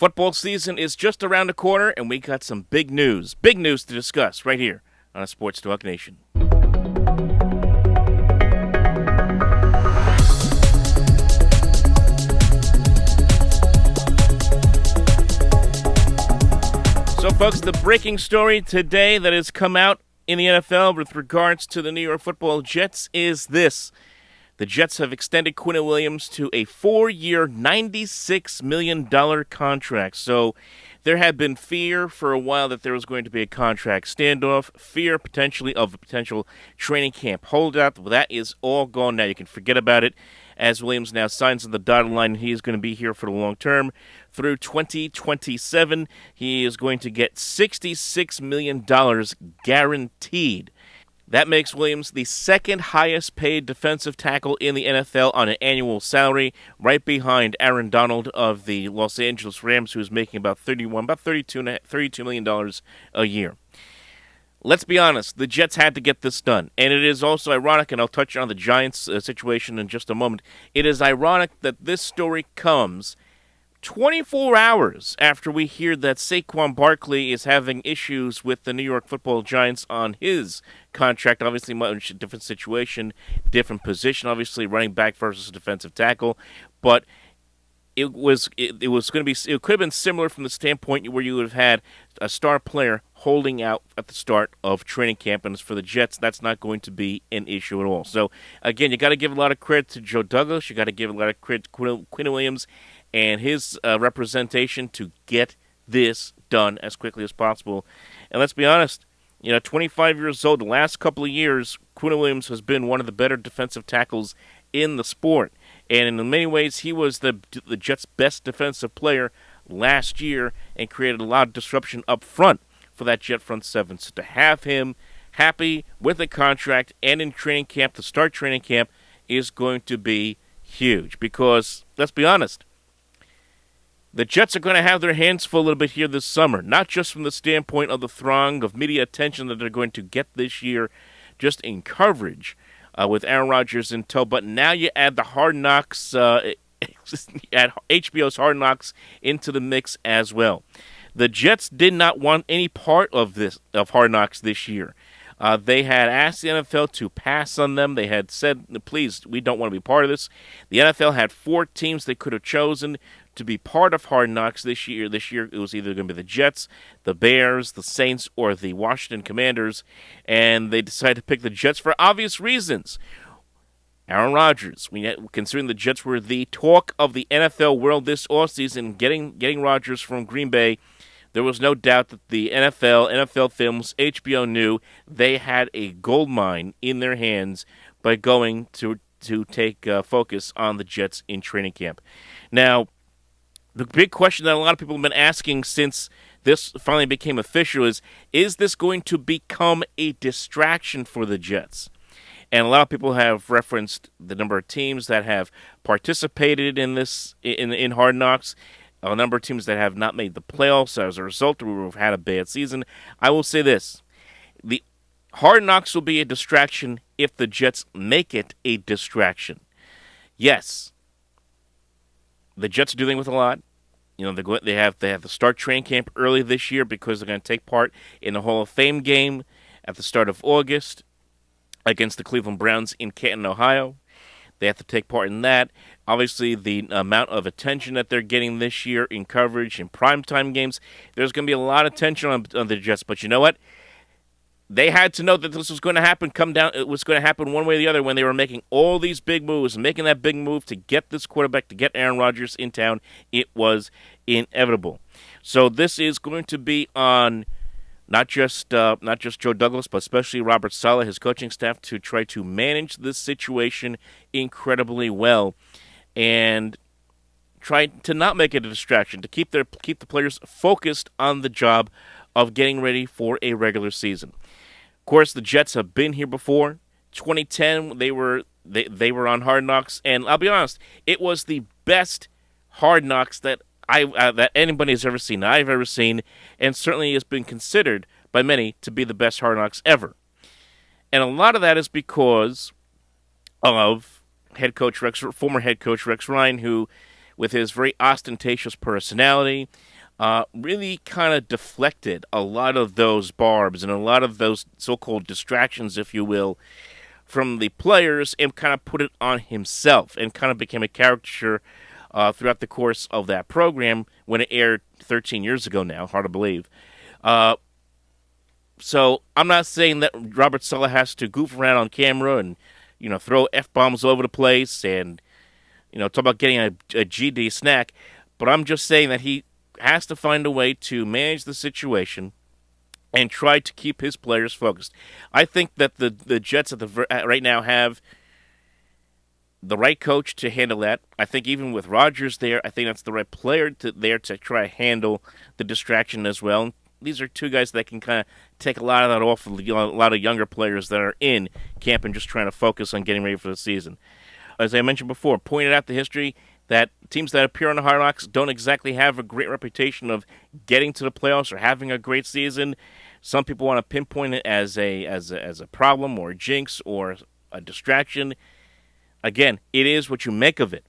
Football season is just around the corner, and we got some big news to discuss right here on a Sports Talk Nation. So, folks, the breaking story today that has come out in the NFL with regards to the New York Football Jets is this. The Jets have extended Quinnen Williams to a 4-year, $96 million contract. So there had been fear for a while that there was going to be a contract standoff, fear potentially of a potential training camp holdout. Well, that is all gone now. You can forget about it, as Williams now signs on the dotted line. He is going to be here for the long term through 2027. He is going to get $66 million guaranteed. That makes Williams the second highest paid defensive tackle in the NFL on an annual salary, right behind Aaron Donald of the Los Angeles Rams, who's making about $32 million a year. Let's be honest, the Jets had to get this done. And it is also ironic, and I'll touch on the Giants situation in just a moment. It is ironic that this story comes 24 hours after we hear that Saquon Barkley is having issues with the New York Football Giants on his contract. Obviously, much different situation, different position, obviously, running back versus defensive tackle. But it could have been similar from the standpoint where you would have had a star player holding out at the start of training camp, and for the Jets, that's not going to be an issue at all. So, again, you got to give a lot of credit to Joe Douglas. You got to give a lot of credit to Quinnen Williams and his representation to get this done as quickly as possible. And let's be honest, 25 years old, the last couple of years, Quinnen Williams has been one of the better defensive tackles in the sport. And in many ways, he was the Jets' best defensive player last year and created a lot of disruption up front for that Jet front seven. So to have him happy with the contract and in training camp, to start training camp, is going to be huge. Because, let's be honest, the Jets are going to have their hands full a little bit here this summer, not just from the standpoint of the throng of media attention that they're going to get this year just in coverage with Aaron Rodgers in tow, but now you add the Hard Knocks, add HBO's Hard Knocks into the mix as well. The Jets did not want any part of Hard Knocks this year. They had asked the NFL to pass on them. They had said, please, we don't want to be part of this. The NFL had 4 teams they could have chosen to be part of Hard Knocks this year. This year, it was either going to be the Jets, the Bears, the Saints, or the Washington Commanders, and they decided to pick the Jets for obvious reasons. Aaron Rodgers, considering the Jets were the talk of the NFL world this offseason, getting Rodgers from Green Bay, there was no doubt that the NFL Films, HBO knew they had a gold mine in their hands by going to take focus on the Jets in training camp. Now, the big question that a lot of people have been asking since this finally became official is this going to become a distraction for the Jets? And a lot of people have referenced the number of teams that have participated in this in Hard Knocks, a number of teams that have not made the playoffs as a result or have had a bad season. I will say this. The Hard Knocks will be a distraction if the Jets make it a distraction. Yes, the Jets are dealing with a lot. They have to start training camp early this year because they're going to take part in the Hall of Fame game at the start of August against the Cleveland Browns in Canton, Ohio. They have to take part in that. Obviously, the amount of attention that they're getting this year in coverage in primetime games, there's going to be a lot of attention on the Jets. But you know what? They had to know that this was going to happen. It was going to happen one way or the other when they were making all these big moves, making that big move to get this quarterback, to get Aaron Rodgers in town. It was inevitable. So this is going to be on not just Joe Douglas, but especially Robert Saleh, his coaching staff, to try to manage this situation incredibly well and try to not make it a distraction, to keep the players focused on the job of getting ready for a regular season. Of course, the Jets have been here before. 2010, they were on Hard Knocks, and I'll be honest, it was the best Hard Knocks that anybody has ever seen, that I've ever seen, and certainly has been considered by many to be the best Hard Knocks ever. And a lot of that is because of former head coach Rex Ryan, who with his very ostentatious personality, really kind of deflected a lot of those barbs and a lot of those so-called distractions, if you will, from the players, and kind of put it on himself and kind of became a caricature throughout the course of that program when it aired 13 years ago now, hard to believe. So I'm not saying that Robert Saleh has to goof around on camera and, throw F-bombs all over the place and, talk about getting a GD snack, but I'm just saying that he has to find a way to manage the situation and try to keep his players focused. I think that the Jets right now have the right coach to handle that. I think even with Rodgers there, I think that's the right player there to try to handle the distraction as well. And these are two guys that can kind of take a lot of that off of a lot of younger players that are in camp and just trying to focus on getting ready for the season. As I mentioned before, pointed out the history that teams that appear on the Hard Knocks don't exactly have a great reputation of getting to the playoffs or having a great season. Some people want to pinpoint it as a problem or a jinx or a distraction. Again, it is what you make of it.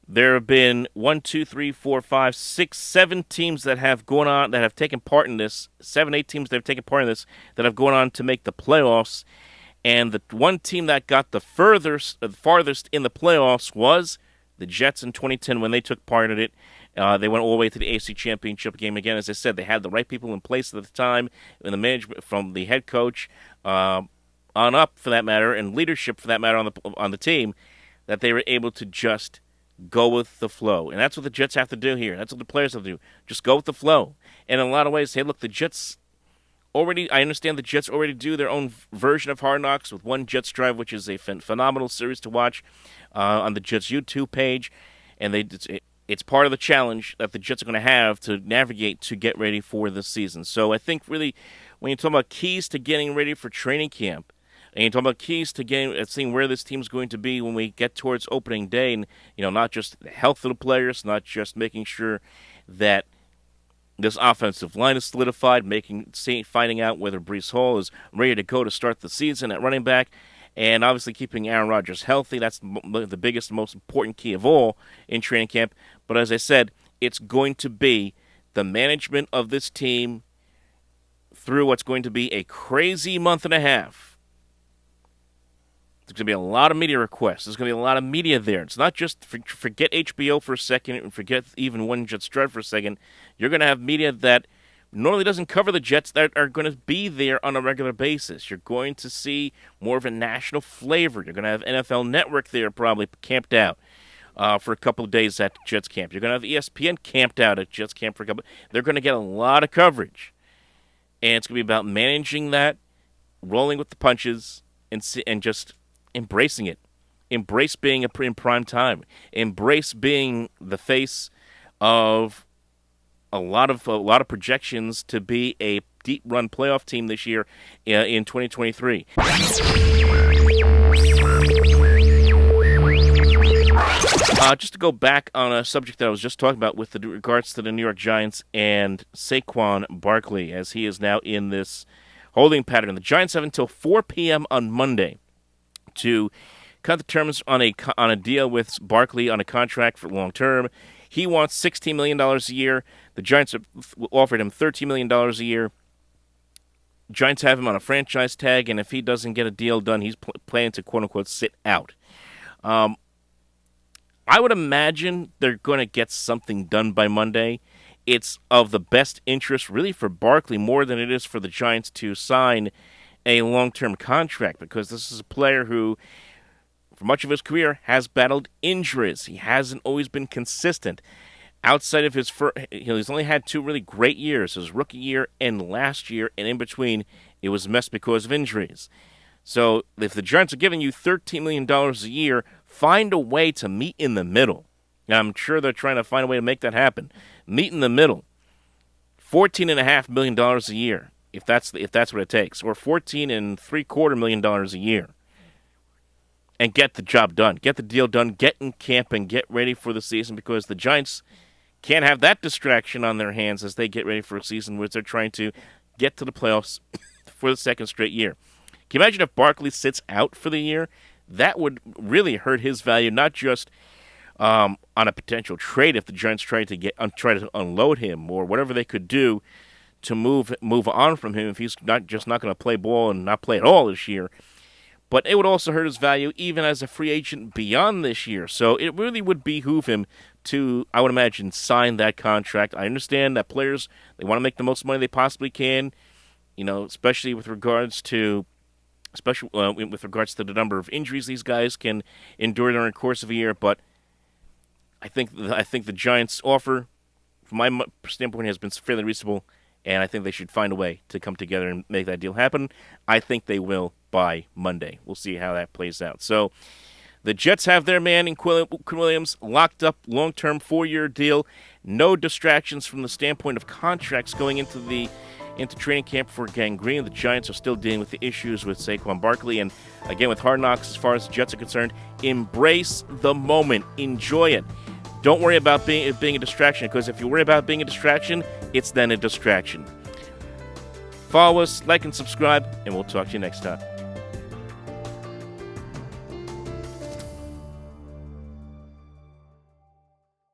There have been 1, 2, 3, 4, 5, 6, 7 teams that have gone on that have taken part in this. 7, 8 teams that have taken part in this that have gone on to make the playoffs. And the one team that got the farthest in the playoffs was the Jets in 2010 when they took part in it. They went all the way to the AFC Championship game. Again, as I said, they had the right people in place at the time, in the management, from the head coach on up, for that matter, and leadership, for that matter, on the team, that they were able to just go with the flow. And that's what the Jets have to do here. That's what the players have to do. Just go with the flow. And in a lot of ways, hey, look, the Jets I understand the Jets already do their own version of Hard Knocks with One Jets Drive, which is a phenomenal series to watch on the Jets YouTube page. And it's part of the challenge that the Jets are going to have to navigate to get ready for the season. So I think really when you talk about keys to getting ready for training camp, and you talk about keys to seeing where this team's going to be when we get towards opening day, and not just the health of the players, not just making sure that this offensive line is solidified, finding out whether Breece Hall is ready to go to start the season at running back, and obviously keeping Aaron Rodgers healthy. That's the biggest, most important key of all in training camp. But as I said, it's going to be the management of this team through what's going to be a crazy month and a half. There's going to be a lot of media requests. There's going to be a lot of media there. It's not just forget HBO for a second and forget even One Jets Drive for a second. You're going to have media that normally doesn't cover the Jets that are going to be there on a regular basis. You're going to see more of a national flavor. You're going to have NFL Network there probably camped out for a couple of days at Jets camp. You're going to have ESPN camped out at Jets camp for a couple. They're going to get a lot of coverage. And it's going to be about managing that, rolling with the punches, and just embracing it. Embrace being in prime time. Embrace being the face of a lot of projections to be a deep run playoff team this year in 2023. Just to go back on a subject that I was just talking about with regards to the New York Giants and Saquon Barkley, as he is now in this holding pattern. The Giants have until 4 p.m. on Monday to cut the terms on a deal with Barkley on a contract for long term. He wants $16 million a year. The Giants have offered him $13 million a year. Giants have him on a franchise tag, and if he doesn't get a deal done, he's planning to quote-unquote sit out. I would imagine they're going to get something done by Monday. It's of the best interest really for Barkley more than it is for the Giants to sign a long-term contract, because this is a player who, for much of his career, has battled injuries. He hasn't always been consistent. Outside of his he's only had 2 really great years, his rookie year and last year, and in between, it was messed because of injuries. So if the Giants are giving you $13 million a year, find a way to meet in the middle. Now, I'm sure they're trying to find a way to make that happen. Meet in the middle. $14.5 million a year. If that's what it takes, or $14.75 million a year, and get the job done, get the deal done, get in camp, and get ready for the season, because the Giants can't have that distraction on their hands as they get ready for a season where they're trying to get to the playoffs for the second straight year. Can you imagine if Barkley sits out for the year? That would really hurt his value, not just on a potential trade if the Giants try to unload him or whatever they could do to move on from him if he's not going to play ball and not play at all this year. But it would also hurt his value even as a free agent beyond this year. So it really would behoove him to, I would imagine, sign that contract. I understand that players, they want to make the most money they possibly can, especially with regards to the number of injuries these guys can endure during the course of a year. But I think the Giants' offer, from my standpoint, has been fairly reasonable, and I think they should find a way to come together and make that deal happen. I think they will by Monday. We'll see how that plays out. So the Jets have their man in Quinnen Williams locked up, long-term 4-year deal. No distractions from the standpoint of contracts going into training camp for Gangrene. The Giants are still dealing with the issues with Saquon Barkley. And again, with Hard Knocks, as far as the Jets are concerned, embrace the moment. Enjoy it. Don't worry about being a distraction, because if you worry about being a distraction, it's then a distraction. Follow us, like, and subscribe, and we'll talk to you next time.